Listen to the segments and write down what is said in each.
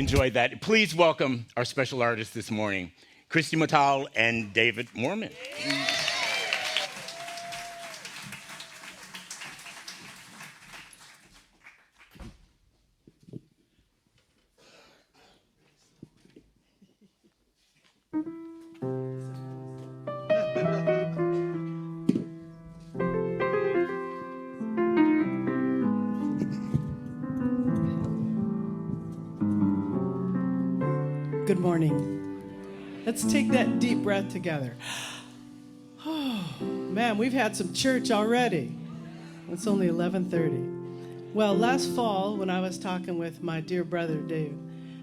enjoyed that. Please welcome our special artists this morning, Christy Mattal and David Mormon. Good morning. Let's take that deep breath together. Oh, man, we've had some church already. It's only 11:30. Well, last fall, when I was talking with my dear brother Dave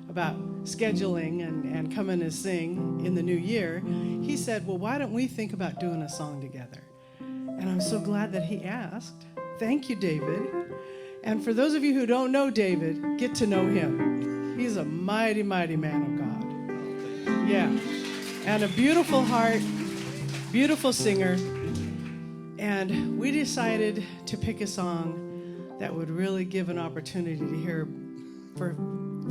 about scheduling and coming to sing in the new year, he said, well, why don't we think about doing a song together? And I'm so glad that he asked. Thank you, David. And for those of you who don't know David, get to know him. He's a mighty, mighty man of God. Yeah. And a beautiful heart, beautiful singer. And we decided to pick a song that would really give an opportunity to hear, for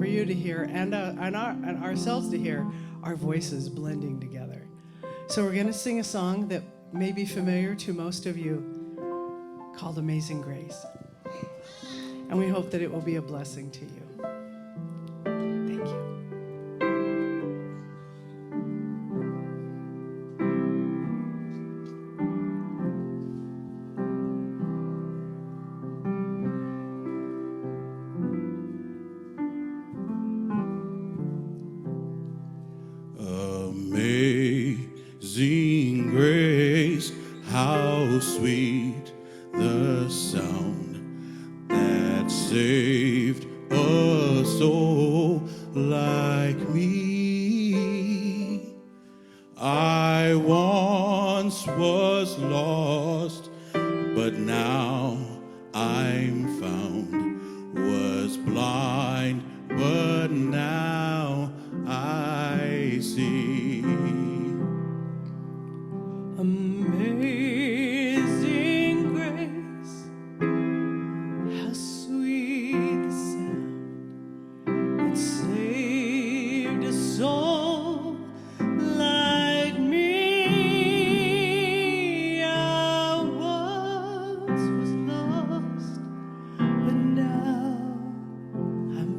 you to hear, and ourselves to hear our voices blending together. So we're going to sing a song that may be familiar to most of you called Amazing Grace. And we hope that it will be a blessing to you. Thank you. Amazing grace, how sweet the sound that saved a soul like me. I once was lost, but now I'm found. Was blind, but now I see. Amazing grace, how sweet the sound that saved a soul like me. I once was lost, but now I'm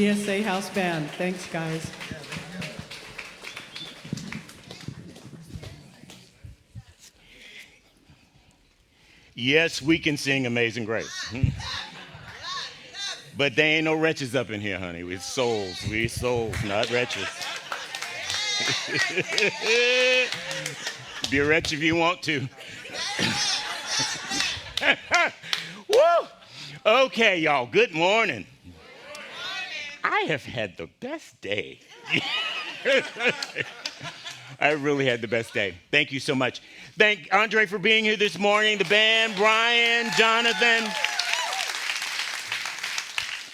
CSA House Band. Thanks, guys. Yes, we can sing Amazing Grace. But there ain't no wretches up in here, honey. We're souls. We're souls, not wretches. Be a wretch if you want to. Woo! Okay, y'all, good morning. I have had the best day. I really had the best day. Thank you so much. Thank Andre for being here this morning, the band, Brian, Jonathan,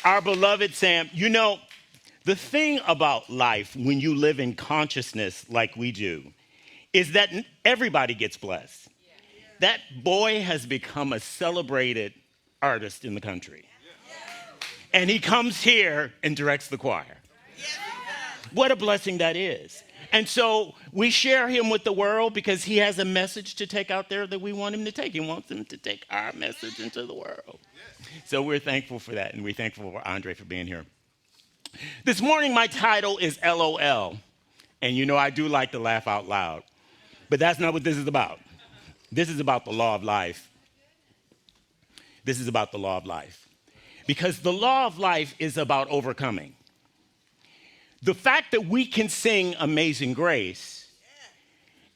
our beloved Sam. You know, the thing about life when you live in consciousness like we do is that everybody gets blessed. That boy has become a celebrated artist in the country. And he comes here and directs the choir. What a blessing that is. And so we share him with the world because he has a message to take out there that we want him to take. He wants him to take our message into the world. So we're thankful for that, and we're thankful for Andre for being here. This morning, my title is LOL. And you know I do like to laugh out loud. But that's not what this is about. This is about the law of life. This is about the law of life. Because the law of life is about overcoming. The fact that we can sing Amazing Grace,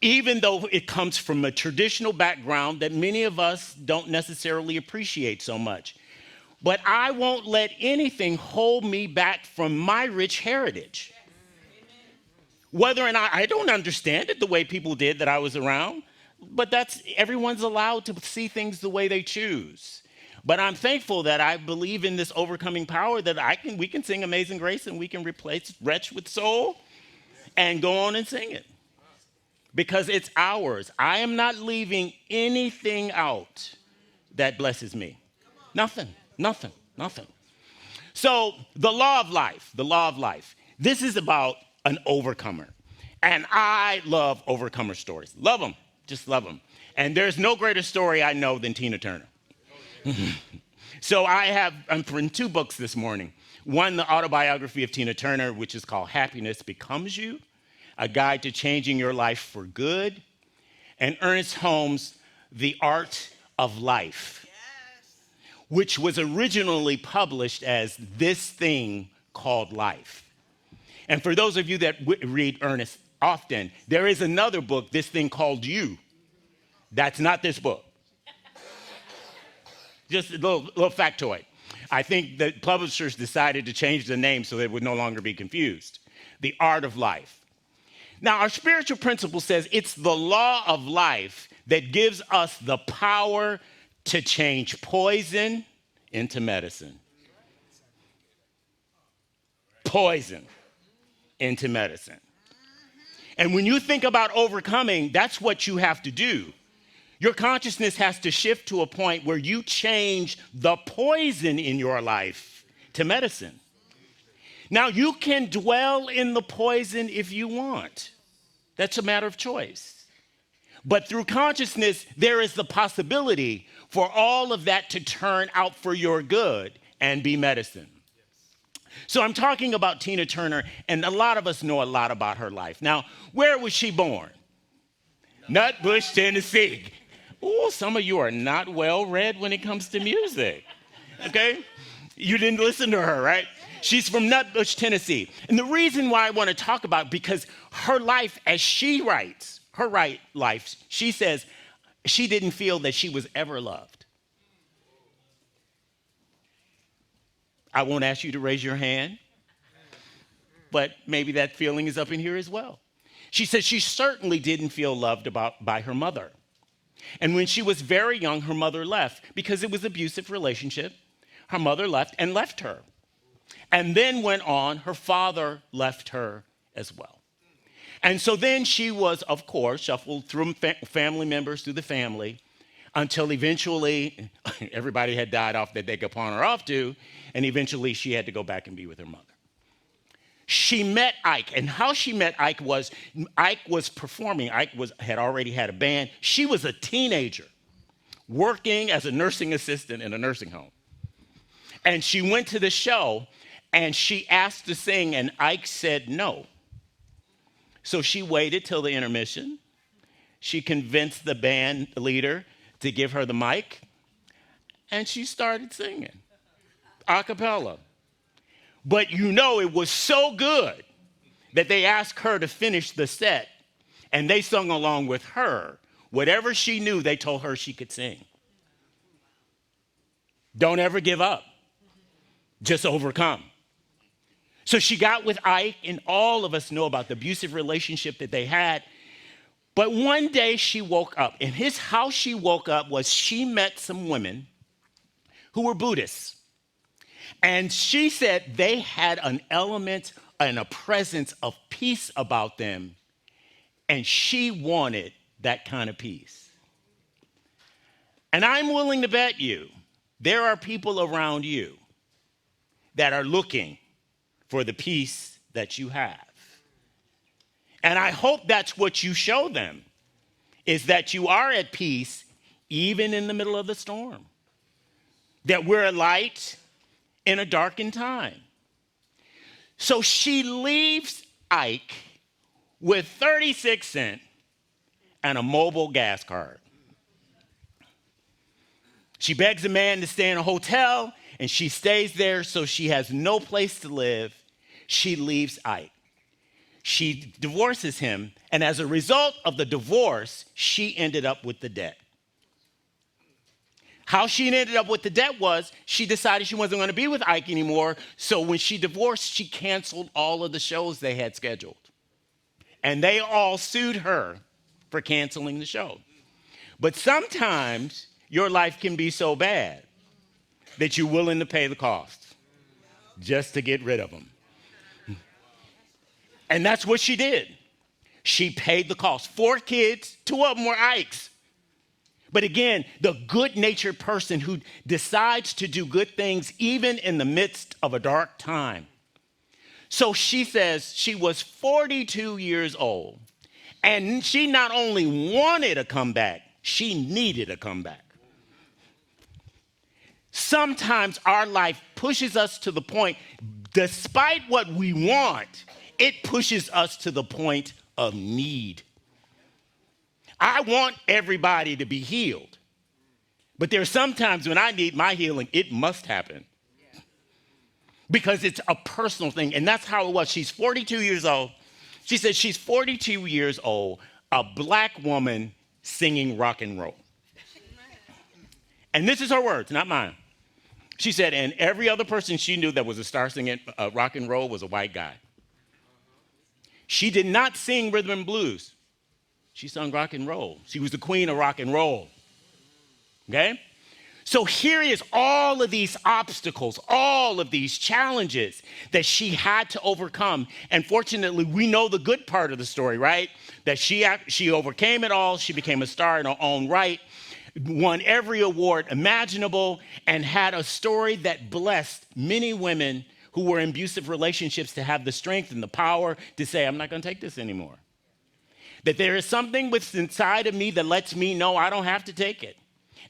even though it comes from a traditional background that many of us don't necessarily appreciate so much, but I won't let anything hold me back from my rich heritage. Whether or not I don't understand it the way people did that I was around, but everyone's allowed to see things the way they choose. But I'm thankful that I believe in this overcoming power that we can sing Amazing Grace and we can replace wretch with soul and go on and sing it. Because it's ours. I am not leaving anything out that blesses me. Nothing. So the law of life. This is about an overcomer. And I love overcomer stories. Love them. Just love them. And there's no greater story I know than Tina Turner. So I'm in 2 books this morning. One, the autobiography of Tina Turner, which is called Happiness Becomes You, a guide to changing your life for good. And Ernest Holmes, The Art of Life, which was originally published as This Thing Called Life. And for those of you that read Ernest often, there is another book, This Thing Called You. That's not this book. Just a little factoid. I think the publishers decided to change the name so that it would no longer be confused. The Art of Life. Now, our spiritual principle says it's the law of life that gives us the power to change poison into medicine. Poison into medicine. And when you think about overcoming, that's what you have to do. Your consciousness has to shift to a point where you change the poison in your life to medicine. Now, you can dwell in the poison if you want. That's a matter of choice. But through consciousness, there is the possibility for all of that to turn out for your good and be medicine. So I'm talking about Tina Turner, and a lot of us know a lot about her life. Now, where was she born? Nutbush, Tennessee. Oh, some of you are not well read when it comes to music, okay? You didn't listen to her, right? She's from Nutbush, Tennessee. And the reason why I want to talk about it, because her life, as she writes, life, she says she didn't feel that she was ever loved. I won't ask you to raise your hand, but maybe that feeling is up in here as well. She says she certainly didn't feel loved by her mother. And when she was very young, her mother left because it was an abusive relationship. Her mother left her. And then went on, her father left her as well. And so then she was, of course, shuffled through family members, through the family, until eventually everybody had died off that they could pawn her off to, and eventually she had to go back and be with her mother. She met Ike, and how she met Ike was performing. Had already had a band. She was a teenager working as a nursing assistant in a nursing home. And she went to the show, And she asked to sing, and Ike said no. So she waited till the intermission. She convinced the band leader to give her the mic, and she started singing a cappella. But it was so good that they asked her to finish the set, and they sung along with her. Whatever she knew, they told her she could sing. Don't ever give up. Just overcome. So she got with Ike, and all of us know about the abusive relationship that they had. But one day she woke up, and how she woke up was she met some women who were Buddhists. And she said they had an element and a presence of peace about them, and she wanted that kind of peace. And I'm willing to bet you there are people around you that are looking for the peace that you have. And I hope that's what you show them, is that you are at peace even in the middle of the storm, that we're a light in a darkened time. So she leaves Ike with 36 cents and a mobile gas card. She begs a man to stay in a hotel, and she stays there, so she has no place to live. She leaves Ike. She divorces him, and as a result of the divorce, she ended up with the debt. How she ended up with the debt was she decided she wasn't going to be with Ike anymore, so when she divorced, she canceled all of the shows they had scheduled. And they all sued her for canceling the show. But sometimes your life can be so bad that you're willing to pay the cost just to get rid of them. And that's what she did. She paid the cost. 4 kids, 2 of them were Ike's. But again, the good-natured person who decides to do good things even in the midst of a dark time. So she says she was 42 years old, and she not only wanted a comeback, she needed a comeback. Sometimes our life pushes us to the point, despite what we want, it pushes us to the point of need. I want everybody to be healed. But there are some times when I need my healing, it must happen. Because it's a personal thing. And that's how it was. She's 42 years old. She said she's 42 years old, a black woman singing rock and roll. And this is her words, not mine. She said, and every other person she knew that was a star singing rock and roll was a white guy. She did not sing rhythm and blues. She sung rock and roll. She was the queen of rock and roll. Okay? So here is all of these obstacles, all of these challenges that she had to overcome. And fortunately, we know the good part of the story, right? That she overcame it all. She became a star in her own right, won every award imaginable, and had a story that blessed many women who were in abusive relationships to have the strength and the power to say, I'm not going to take this anymore. That there is something inside of me that lets me know I don't have to take it.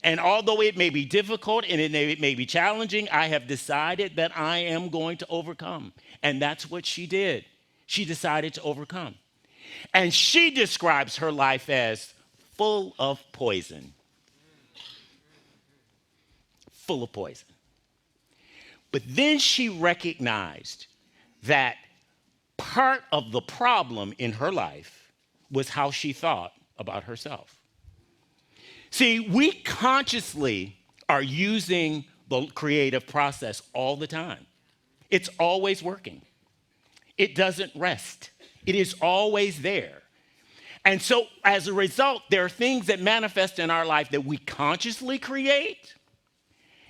And although it may be difficult and it may be challenging, I have decided that I am going to overcome. And that's what she did. She decided to overcome. And she describes her life as full of poison. Full of poison. But then she recognized that part of the problem in her life was how she thought about herself. See, we consciously are using the creative process all the time. It's always working. It doesn't rest. It is always there. And so as a result, there are things that manifest in our life that we consciously create.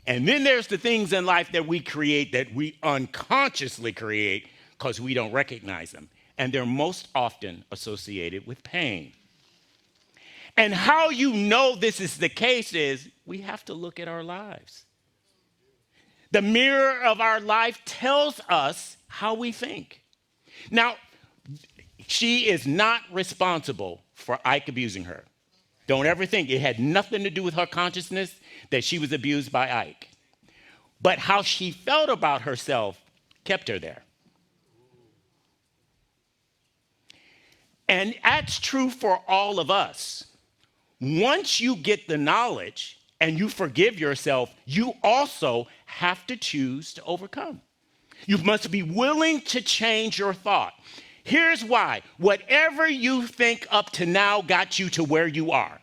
And then there's the things in life that we create that we unconsciously create because we don't recognize them. And they're most often associated with pain. And how you know this is the case is we have to look at our lives. The mirror of our life tells us how we think. Now, she is not responsible for Ike abusing her. Don't ever think it had nothing to do with her consciousness that she was abused by Ike. But how she felt about herself kept her there. And that's true for all of us. Once you get the knowledge and you forgive yourself, you also have to choose to overcome. You must be willing to change your thought. Here's why. Whatever you think up to now got you to where you are.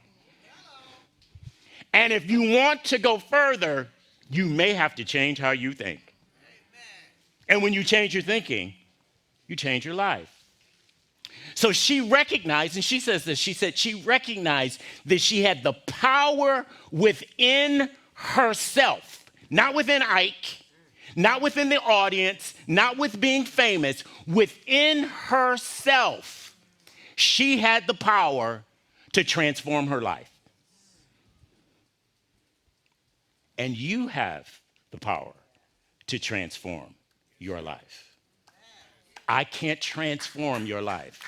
And if you want to go further, you may have to change how you think. And when you change your thinking, you change your life. So she recognized, and she says this, she said she recognized that she had the power within herself, not within Ike, not within the audience, not with being famous, within herself. She had the power to transform her life. And you have the power to transform your life. I can't transform your life.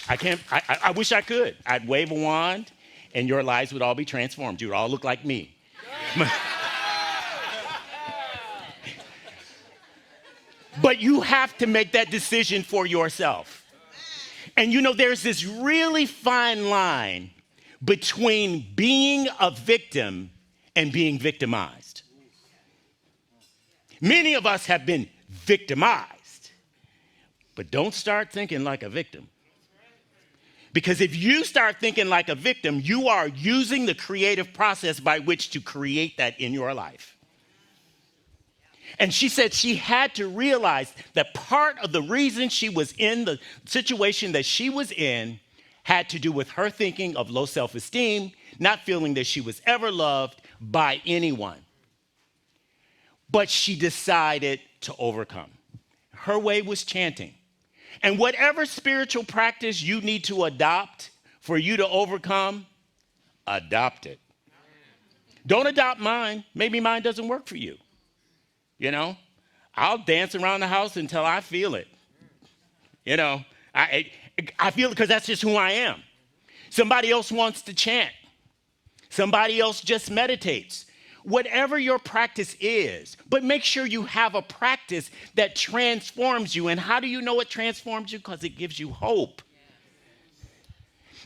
I can't, I wish I could. I'd wave a wand and your lives would all be transformed. You would all look like me. But you have to make that decision for yourself. And you know, there's this really fine line between being a victim and being victimized. Many of us have been victimized, but don't start thinking like a victim. Because if you start thinking like a victim, you are using the creative process by which to create that in your life. And she said she had to realize that part of the reason she was in the situation that she was in had to do with her thinking of low self-esteem, not feeling that she was ever loved by anyone. But she decided to overcome. Her way was chanting. And whatever spiritual practice you need to adopt for you to overcome, adopt it. Don't adopt mine. Maybe mine doesn't work for you. You know, I'll dance around the house until I feel it. You know, I feel it because that's just who I am. Somebody else wants to chant. Somebody else just meditates. Whatever your practice is, but make sure you have a practice that transforms you. And how do you know it transforms you? Because it gives you hope.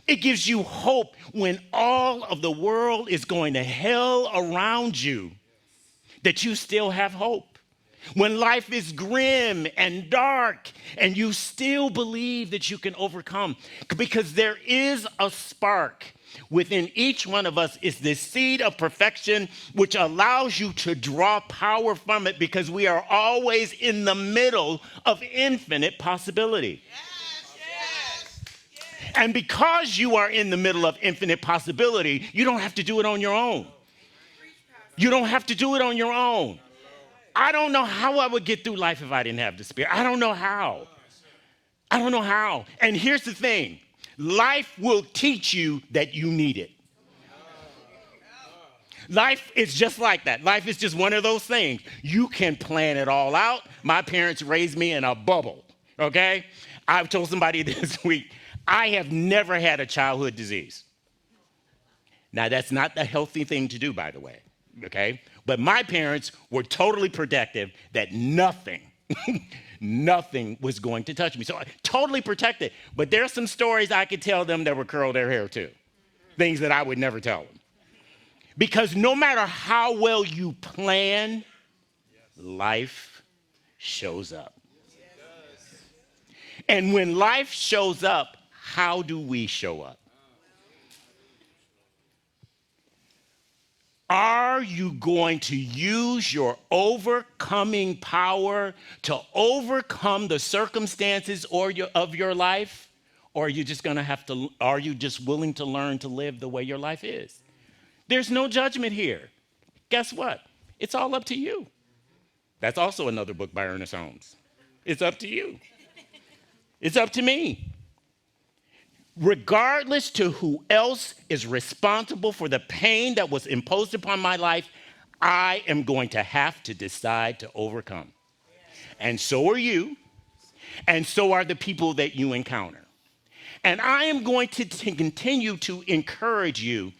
It gives you hope when all of the world is going to hell around you, that you still have hope. When life is grim and dark and you still believe that you can overcome, because there is a spark within each one of us, is this seed of perfection which allows you to draw power from it, because we are always in the middle of infinite possibility. And because you are in the middle of infinite possibility, you don't have to do it on your own. You don't have to do it on your own. I don't know how I would get through life if I didn't have the Spirit. I don't know how. I don't know how. And here's the thing. Life will teach you that you need it. Life is just like that. Life is just one of those things. You can plan it all out. My parents raised me in a bubble, okay? I've told somebody this week, I have never had a childhood disease. Now, that's not a healthy thing to do, by the way, okay? But my parents were totally protective that nothing was going to touch me. So totally protected. But there's some stories I could tell them that would curl their hair too. Things that I would never tell them. Because no matter how well you plan, life shows up. And when life shows up, how do we show up? Are you going to use your overcoming power to overcome the circumstances of your life? Or are you just are you just willing to learn to live the way your life is? There's no judgment here. Guess what? It's all up to you. That's also another book by Ernest Holmes. It's up to you. It's up to me. Regardless to who else is responsible for the pain that was imposed upon my life, I am going to have to decide to overcome. And so are you, and so are the people that you encounter. And I am going to continue to encourage you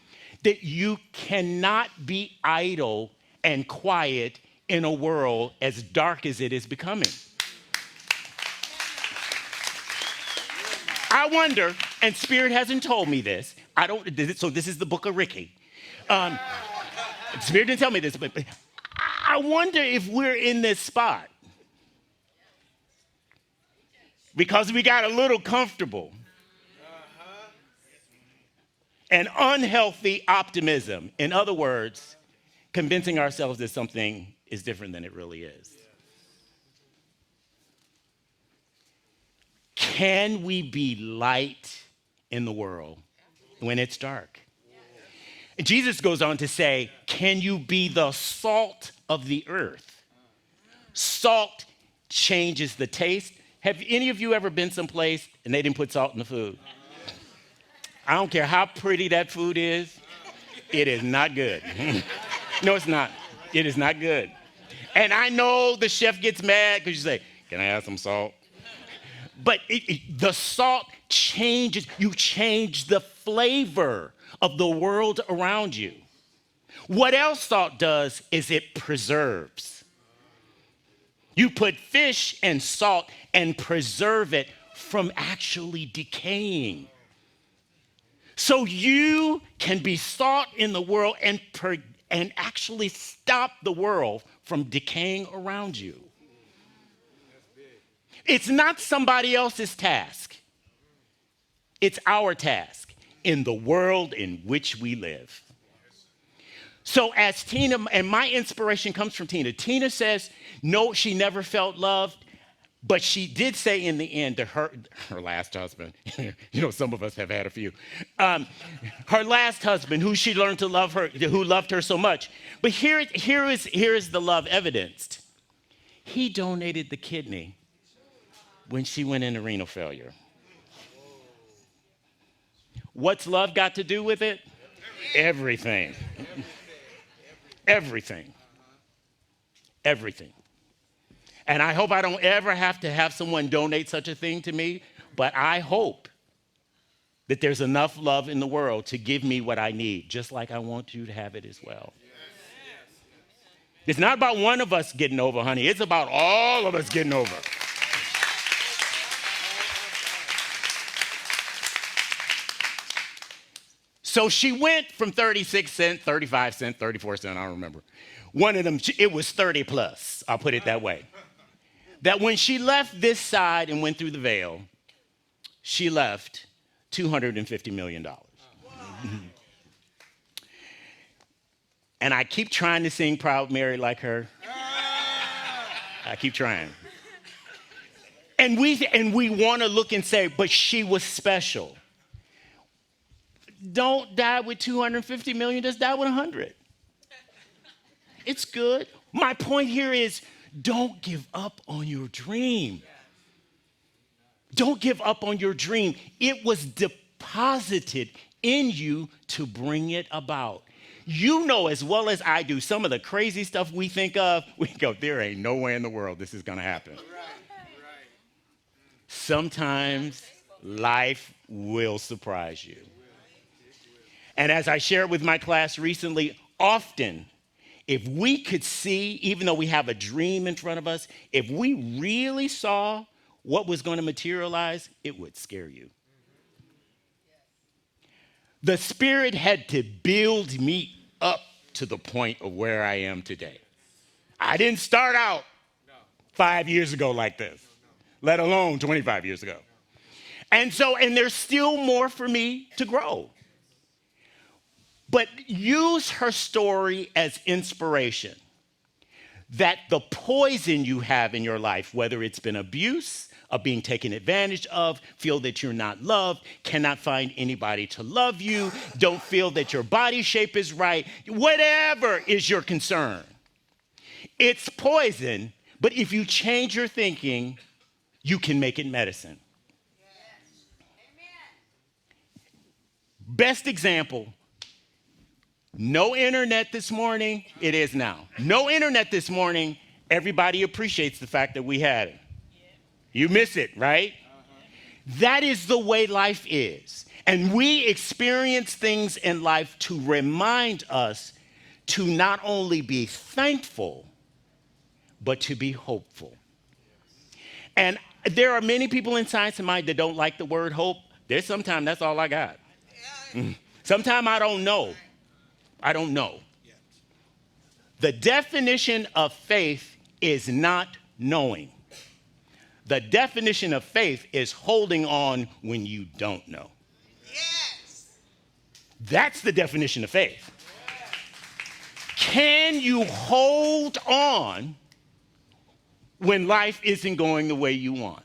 that you cannot be idle and quiet in a world as dark as it is becoming. I wonder, and Spirit hasn't told me this. So this is the book of Ricky. Spirit didn't tell me this, but I wonder if we're in this spot because we got a little comfortable. And unhealthy optimism. In other words, convincing ourselves that something is different than it really is. Can we be light in the world when it's dark? And Jesus goes on to say, can you be the salt of the earth? Salt changes the taste. Have any of you ever been someplace and they didn't put salt in the food? I don't care how pretty that food is, it is not good. No, it's not. It is not good. And I know the chef gets mad because you say, can I have some salt? But the salt changes, you change the flavor of the world around you. What else salt does is it preserves. You put fish and salt and preserve it from actually decaying. So you can be salt in the world and actually stop the world from decaying around you. It's not somebody else's task. It's our task in the world in which we live. So as Tina, and my inspiration comes from Tina. Tina says, no, she never felt loved, but she did say in the end to her last husband, some of us have had a few, her last husband, who she learned to love her, who loved her so much. But here is the love evidenced. He donated the kidney when she went into renal failure. What's love got to do with it? Everything. Everything. Everything. And I hope I don't ever have to have someone donate such a thing to me, but I hope that there's enough love in the world to give me what I need, just like I want you to have it as well. It's not about one of us getting over, honey. It's about all of us getting over. So she went from 36 cents, 35 cents, 34 cents, I don't remember. One of them, it was 30 plus, I'll put it that way. That when she left this side and went through the veil, she left $250 million. And I keep trying to sing Proud Mary like her. I keep trying. And we want to look and say, but she was special. Don't die with 250 million, just die with 100. It's good. My point here is don't give up on your dream. Don't give up on your dream. It was deposited in you to bring it about. You know as well as I do, some of the crazy stuff we think of, we go, there ain't no way in the world this is going to happen. Sometimes life will surprise you. And as I shared with my class recently, often, if we could see, even though we have a dream in front of us, if we really saw what was going to materialize, it would scare you. The Spirit had to build me up to the point of where I am today. I didn't start out 5 years ago like this, let alone 25 years ago. And there's still more for me to grow. But use her story as inspiration. That the poison you have in your life, whether it's been abuse, of being taken advantage of, feel that you're not loved, cannot find anybody to love you, don't feel that your body shape is right, whatever is your concern. It's poison, but if you change your thinking, you can make it medicine. Yes. Amen. Best example. No internet this morning, it is now. No internet this morning, everybody appreciates the fact that we had it. You miss it, right? That is the way life is. And we experience things in life to remind us to not only be thankful, but to be hopeful. And there are many people in Science and Mind that don't like the word hope. There's sometimes that's all I got. Sometimes I don't know. I don't know. The definition of faith is not knowing. The definition of faith is holding on when you don't know. Yes. That's the definition of faith. Can you hold on when life isn't going the way you want?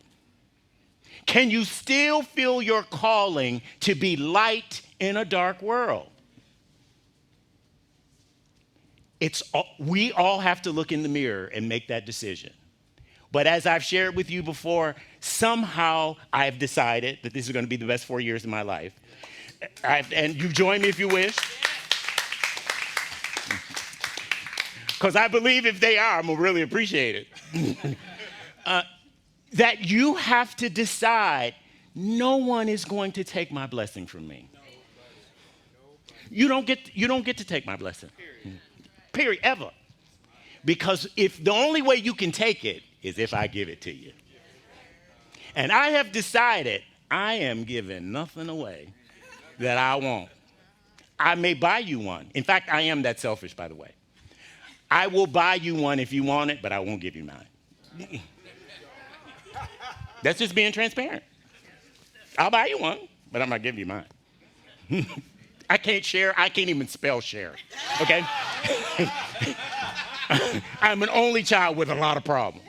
Can you still feel your calling to be light in a dark world? We all have to look in the mirror and make that decision. But as I've shared with you before, somehow I've decided that this is going to be the best 4 years of my life. And you join me if you wish. Because I believe if they are, I'm going to really appreciate it. That you have to decide, no one is going to take my blessing from me. You don't get to take my blessing. Period, ever. Because if the only way you can take it is if I give it to you. And I have decided I am giving nothing away that I want. I may buy you one. In fact, I am that selfish, by the way. I will buy you one if you want it, but I won't give you mine. That's just being transparent. I'll buy you one, but I'm not giving you mine. I can't share. I can't even spell share. Okay? I'm an only child with a lot of problems.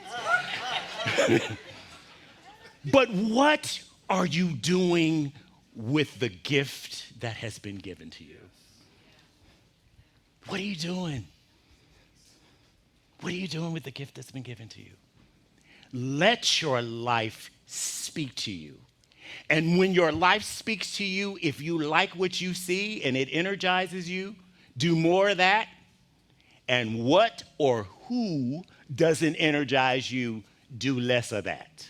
But what are you doing with the gift that has been given to you? What are you doing? What are you doing with the gift that's been given to you? Let your life speak to you. And when your life speaks to you, if you like what you see and it energizes you, do more of that. And what or who doesn't energize you, do less of that.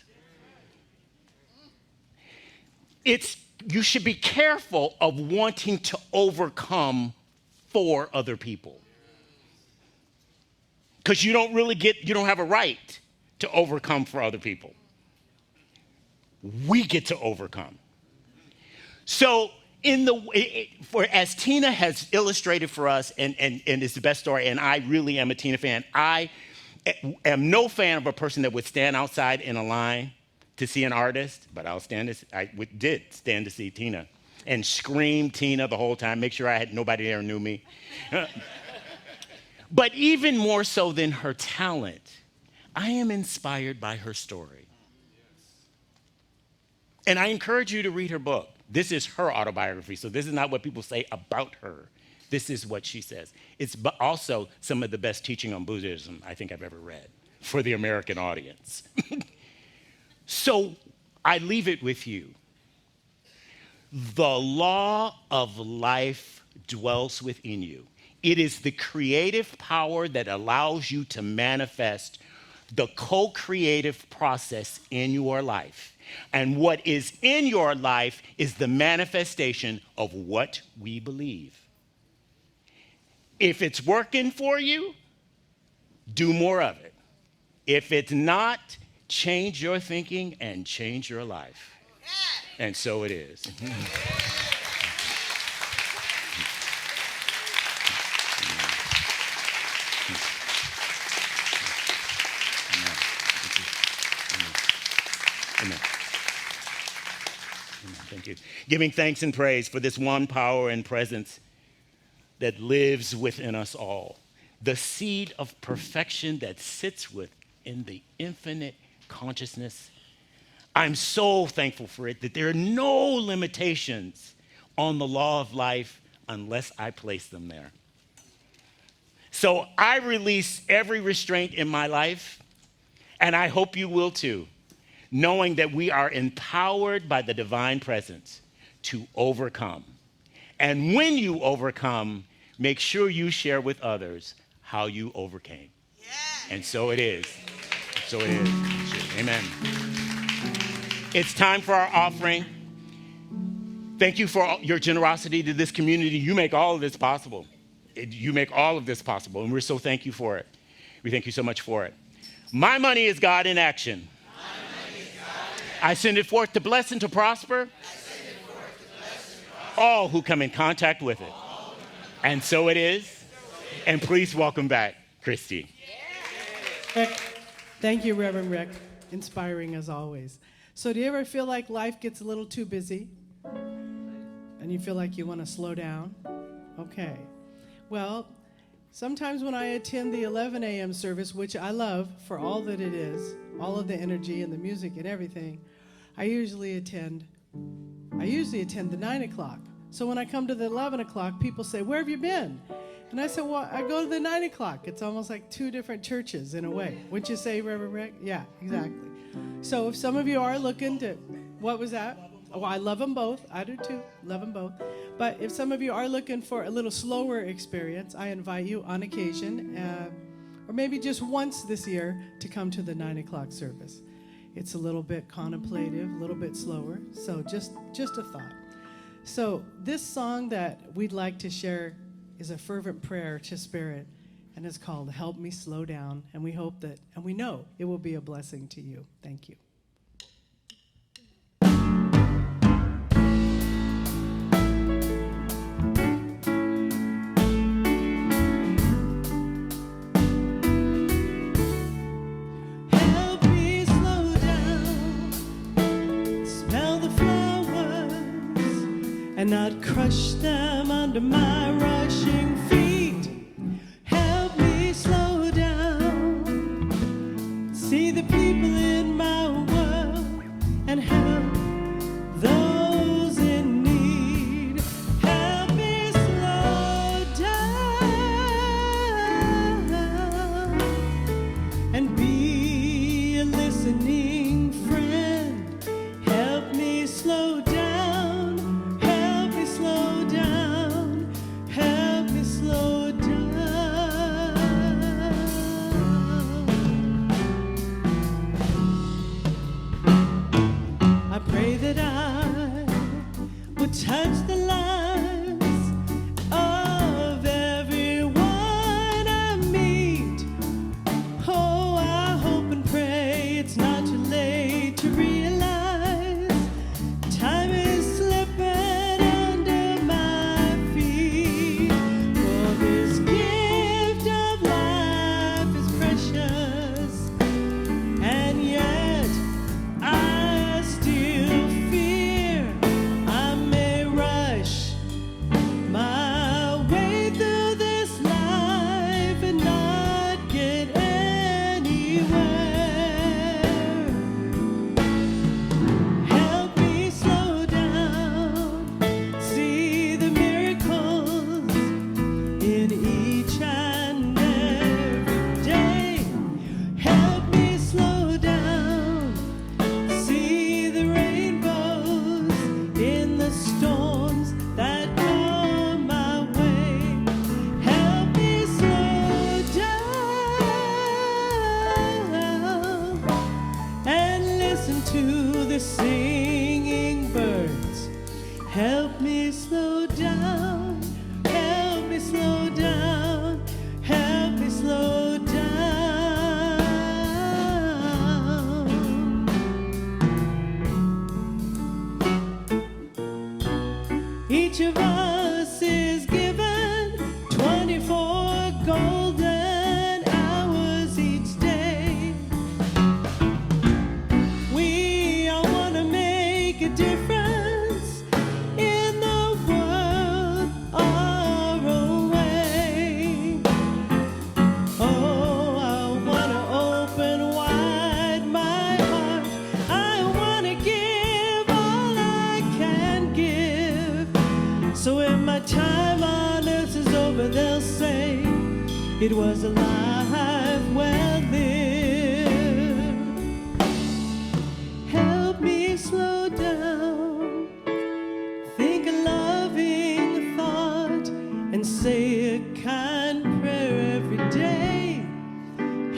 You should be careful of wanting to overcome for other people. Because you don't have a right to overcome for other people. We get to overcome. So as Tina has illustrated for us, and it's the best story, and I really am a Tina fan. I am no fan of a person that would stand outside in a line to see an artist, but I did stand to see Tina and scream Tina the whole time, make sure nobody there knew me. But even more so than her talent, I am inspired by her story. And I encourage you to read her book. This is her autobiography, so this is not what people say about her. This is what she says. It's also some of the best teaching on Buddhism I think I've ever read for the American audience. So I leave it with you. The law of life dwells within you. It is the creative power that allows you to manifest the co-creative process in your life. And what is in your life is the manifestation of what we believe. If it's working for you, do more of it. If it's not, change your thinking and change your life. And so it is. Amen. Thank you. Giving thanks and praise for this one power and presence that lives within us all. The seed of perfection that sits within the infinite consciousness. I'm so thankful for it that there are no limitations on the law of life unless I place them there. So I release every restraint in my life, and I hope you will too, knowing that we are empowered by the divine presence to overcome. And when you overcome, make sure you share with others how you overcame. Yeah. And so it is. So it is. Amen. It's time for our offering. Thank you for your generosity to this community. You make all of this possible. You make all of this possible, and we're so thank you for it. We thank you so much for it. My money is God in action. I send it forth to bless and to prosper all who come in contact with it. And so it is. And please welcome back Christy. Rick, thank you, Reverend Rick. Inspiring as always. So do you ever feel like life gets a little too busy? And you feel like you want to slow down? Okay. Well, sometimes when I attend the 11 a.m. service, which I love for all that it is, all of the energy and the music and everything, I usually attend the 9 o'clock. So when I come to the 11 o'clock, people say, "Where have you been?" And I said, "Well, I go to the 9 o'clock. It's almost like two different churches in a way." Wouldn't you say, Reverend Rick? Yeah, exactly. So if some of you are looking to, what was that? Oh, I love them both. I do too. Love them both. But if some of you are looking for a little slower experience, I invite you on occasion, or maybe just once this year, to come to the 9 o'clock service. It's a little bit contemplative, a little bit slower. So just a thought. So this song that we'd like to share is a fervent prayer to Spirit, and it's called "Help Me Slow Down," and we hope that, and we know it will be a blessing to you. Thank you. Help me slow down, smell the flowers, and not crush them under my rushing feet. Help me slow down, see the people in my world, and help those in need. Help me slow down and be a listening friend. Help me slow down, help me slow down, help me slow down. I pray that I would touch the lives of everyone I meet. Oh, I hope and pray it's not too late to realize time is slipping under my feet. For this gift of life is precious, and yet I still fear I may rush my way through this life and not get anywhere. Help me slow down, see the miracles in each and every day. Help me slow down, see the rainbows in the storms that come my way. Help me slow down and listen to the singing birds. Help me slow down, help me slow down, help me slow down. Each of us is given 24 golden hours each day. We all want to make a difference in the world our own way. Oh, I want to open wide my heart. I want to give all I can give. So when my time on earth is over, they'll say it was a life well lived. Help me slow down, think a loving thought, and say a kind prayer every day.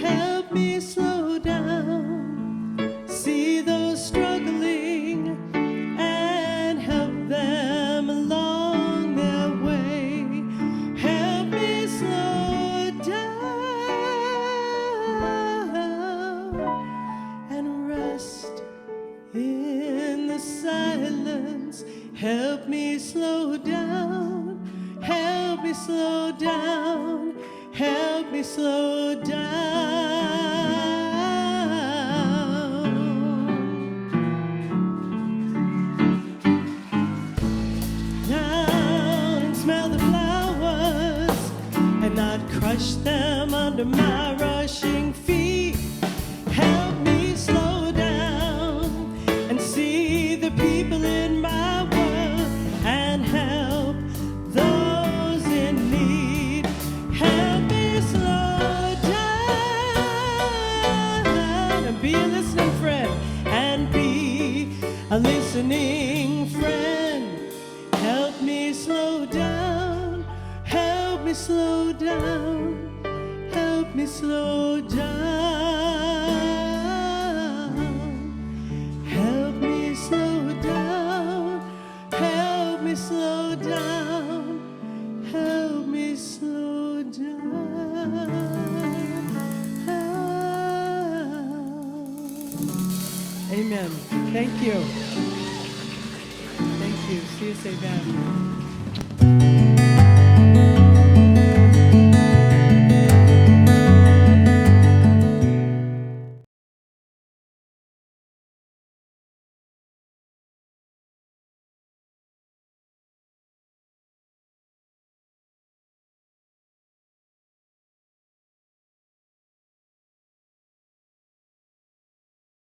Help me slow down, see those struggling, and help them along their way. Help me slow down me slow down, help me slow down, help me slow down. Down and smell the flowers and not crush them under my rushing feet. Help me slow down and see the people in my world and help those in need. Help me slow down and be a listening friend and be a listening friend. Help me slow down, help me slow down, help me slow down. Help me slow down, help me slow down, help me slow down. Amen. Thank you. Thank you. See you, say that.